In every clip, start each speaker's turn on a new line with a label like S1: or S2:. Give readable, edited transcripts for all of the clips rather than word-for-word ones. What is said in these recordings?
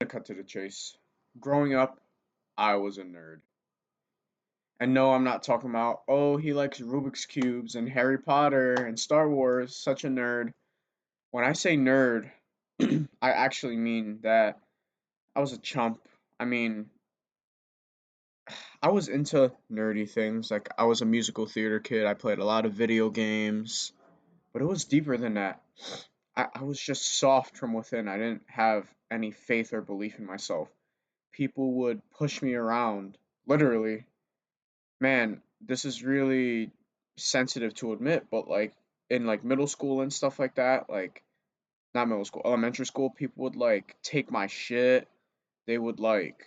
S1: cut to the chase. Growing up, I was a nerd. And no, I'm not talking about, oh, he likes Rubik's Cubes and Harry Potter and Star Wars, such a nerd. When I say nerd, I actually mean that I was a chump. I mean, I was into nerdy things. Like, I was a musical theater kid, I played a lot of video games, but it was deeper than that. I was just soft from within. I didn't have any faith or belief in myself. People would push me around, literally. Man, this is really sensitive to admit, but like in like middle school and stuff like that, like not middle school, elementary school, people would like take my shit. They would like,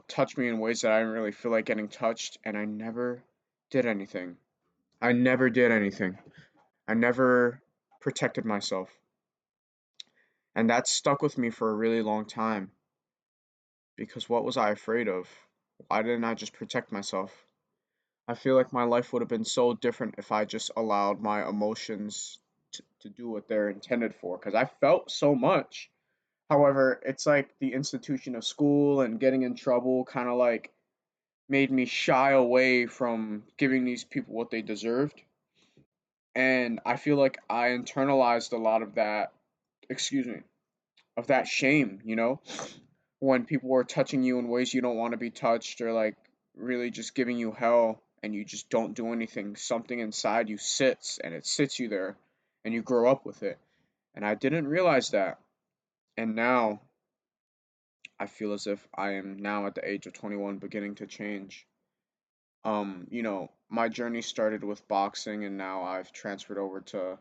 S1: touch me in ways that I didn't really feel like getting touched, and I never did anything. I never did anything. I never protected myself. And that stuck with me for a really long time because what was I afraid of? Why didn't I just protect myself? I feel like my life would have been so different if I just allowed my emotions to do what they're intended for because I felt so much. However, it's like the institution of school and getting in trouble kind of like made me shy away from giving these people what they deserved. And I feel like I internalized a lot of that, excuse me, of that shame, when people are touching you in ways you don't want to be touched or like really just giving you hell and you just don't do anything, something inside you sits and it sits you there and you grow up with it. And I didn't realize that. And now I feel as if I am now at the age of 21 beginning to change. My journey started with boxing and now I've transferred over to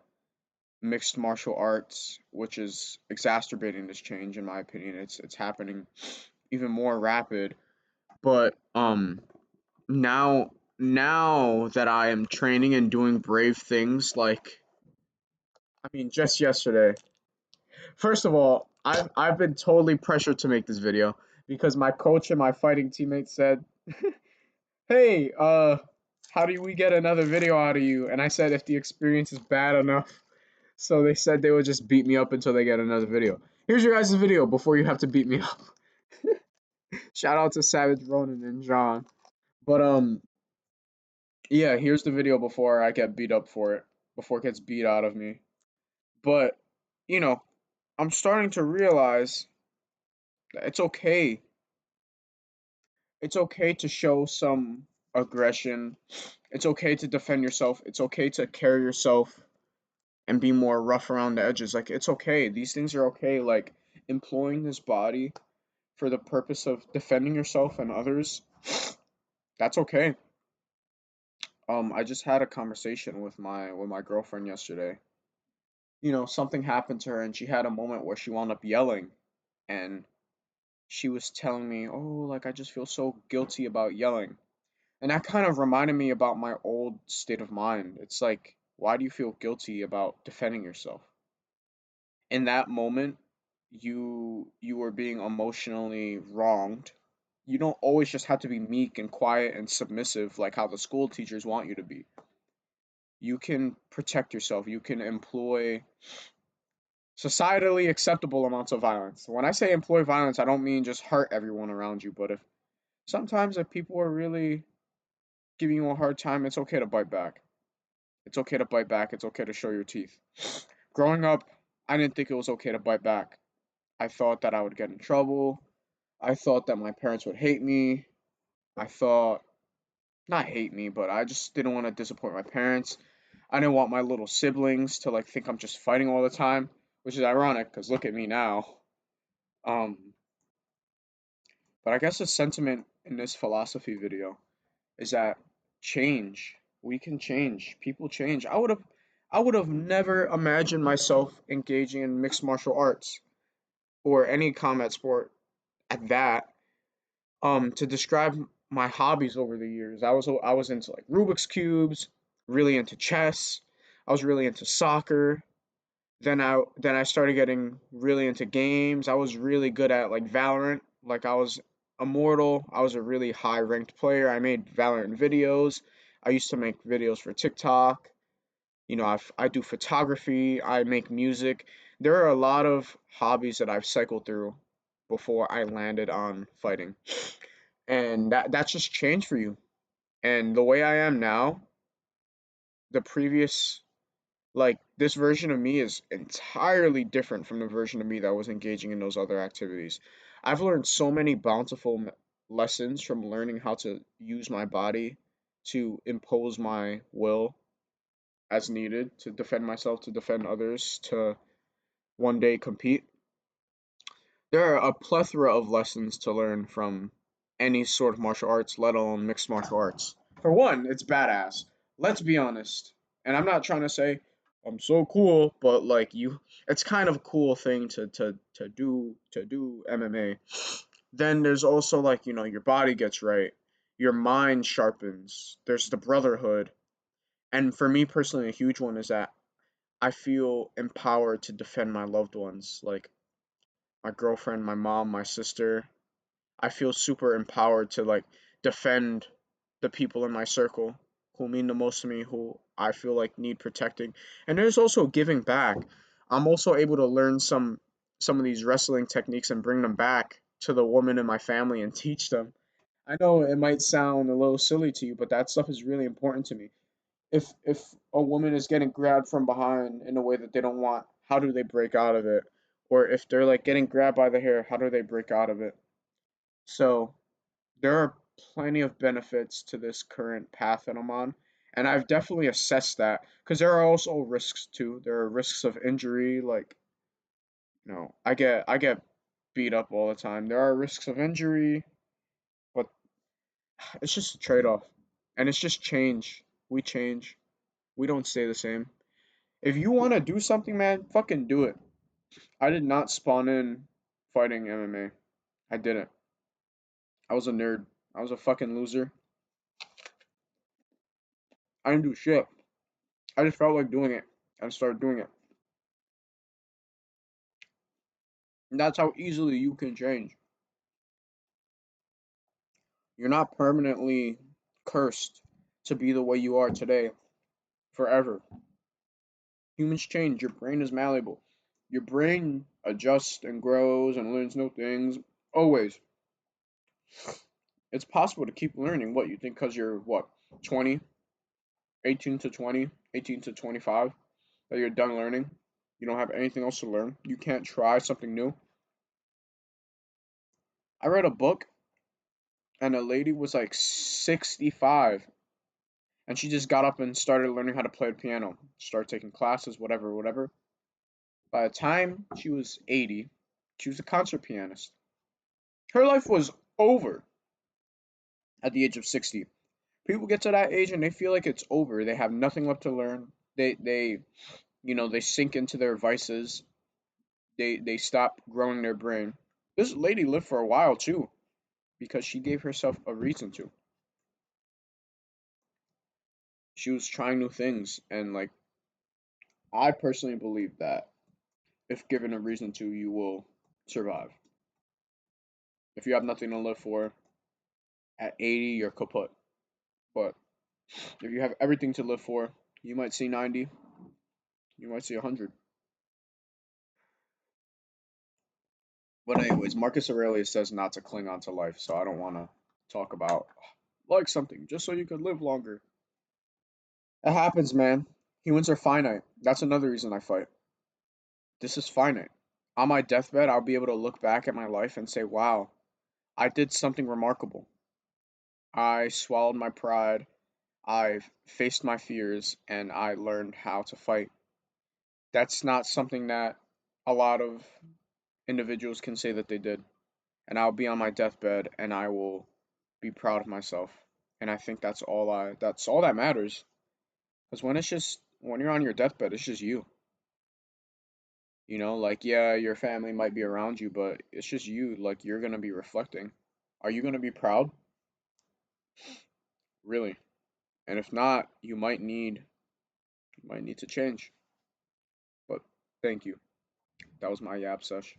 S1: mixed martial arts, which is exacerbating this change in my opinion. It's happening even more rapid. But now that I am training and doing brave things, like I mean, just yesterday. First of all, I've been totally pressured to make this video because my coach and my fighting teammates said, "Hey, how do we get another video out of you?" And I said, "If the experience is bad enough." So they said they would just beat me up until they get another video. Here's your guys' video before you have to beat me up. Shout out to Savage Ronan and John. But yeah, here's the video before I get beat up for it, before it gets beat out of me. But, you know, I'm starting to realize that it's okay. It's okay to show some aggression. It's okay to defend yourself. It's okay to carry yourself and be more rough around the edges. Like, it's okay. These things are okay. Like, employing this body for the purpose of defending yourself and others, that's okay. I just had a conversation with my girlfriend yesterday. Something happened to her and she had a moment where she wound up yelling and she was telling me, "Oh, like I just feel so guilty about yelling." And that kind of reminded me about my old state of mind. It's like, why do you feel guilty about defending yourself? In that moment, you were being emotionally wronged. You don't always just have to be meek and quiet and submissive like how the school teachers want you to be. You can protect yourself. You can employ societally acceptable amounts of violence. When I say employ violence, I don't mean just hurt everyone around you, but if people are really giving you a hard time, it's okay to bite back. It's okay to bite back. It's okay to show your teeth. Growing up, I didn't think it was okay to bite back. I thought that I would get in trouble. I thought that my parents would hate me. I thought, not hate me, but I just didn't want to disappoint my parents. I didn't want my little siblings to like think I'm just fighting all the time, which is ironic because look at me now. Um, but I guess the sentiment in this philosophy video is that change, we can change, people change. I would have never imagined myself engaging in mixed martial arts or any combat sport at that. To describe my hobbies over the years, I was into like Rubik's cubes, really into chess. I was really into soccer. Then I started getting really into games. I was really good at like Valorant. Like I was immortal. I was a really high ranked player. I made Valorant videos. I used to make videos for TikTok. I do photography. I make music. There are a lot of hobbies that I've cycled through, before I landed on fighting. And that's just changed for you. And the way I am now, the previous like this version of me is entirely different from the version of me that was engaging in those other activities. I've learned so many bountiful lessons from learning how to use my body to impose my will as needed to defend myself, to defend others, to one day compete. There are a plethora of lessons to learn from any sort of martial arts, let alone mixed martial arts. For one, it's badass. Let's be honest. And I'm not trying to say I'm so cool, but like you, it's kind of a cool thing to do MMA. Then there's also like your body gets right, your mind sharpens. There's the brotherhood, and for me personally, a huge one is that I feel empowered to defend my loved ones, like my girlfriend, my mom, my sister. I feel super empowered to like defend the people in my circle who mean the most to me, who I feel like need protecting. And there's also giving back. I'm also able to learn some of these wrestling techniques and bring them back to the women in my family and teach them. I know it might sound a little silly to you, but that stuff is really important to me. If a woman is getting grabbed from behind in a way that they don't want, how do they break out of it? Or if they're like getting grabbed by the hair, how do they break out of it? So there are plenty of benefits to this current path that I'm on, and I've definitely assessed that because there are also risks too. There are risks of injury, like I get beat up all the time. There are risks of injury, but it's just a trade-off, and it's just change. We change. We don't stay the same. If you want to do something, man, fucking do it. I did not spawn in fighting MMA. I didn't. I was a nerd. I was a fucking loser. I didn't do shit. I just felt like doing it and started doing it. And that's how easily you can change. You're not permanently cursed to be the way you are today forever. Humans change. Your brain is malleable. Your brain adjusts and grows and learns new things. Always. It's possible to keep learning what you think because you're what, 20, 18 to 20, 18 to 25, that you're done learning. You don't have anything else to learn. You can't try something new. I read a book and a lady was like 65 and she just got up and started learning how to play the piano, started taking classes, whatever, whatever. By the time she was 80, she was a concert pianist. Her life was over at the age of 60. People get to that age and they feel like it's over. They have nothing left to learn. They sink into their vices. They stop growing their brain. This lady lived for a while too because she gave herself a reason to. She was trying new things, and like I personally believe that if given a reason to, you will survive. If you have nothing to live for, at 80, you're kaput. But if you have everything to live for, you might see 90, you might see 100. But anyways, Marcus Aurelius says not to cling on to life, so I don't want to talk about like something just so you could live longer. It happens, man. Humans are finite. That's another reason I fight. This is finite. On my deathbed, I'll be able to look back at my life and say, wow, I did something remarkable. I swallowed my pride. I faced my fears and I learned how to fight. That's not something that a lot of individuals can say that they did. And I'll be on my deathbed and I will be proud of myself. And I think that's all that matters. Because when you're on your deathbed, it's just you. Like yeah, your family might be around you, but it's just you. Like you're gonna be reflecting. Are you gonna be proud? Really? And if not, you might need to change. But thank you. That was my yap sesh.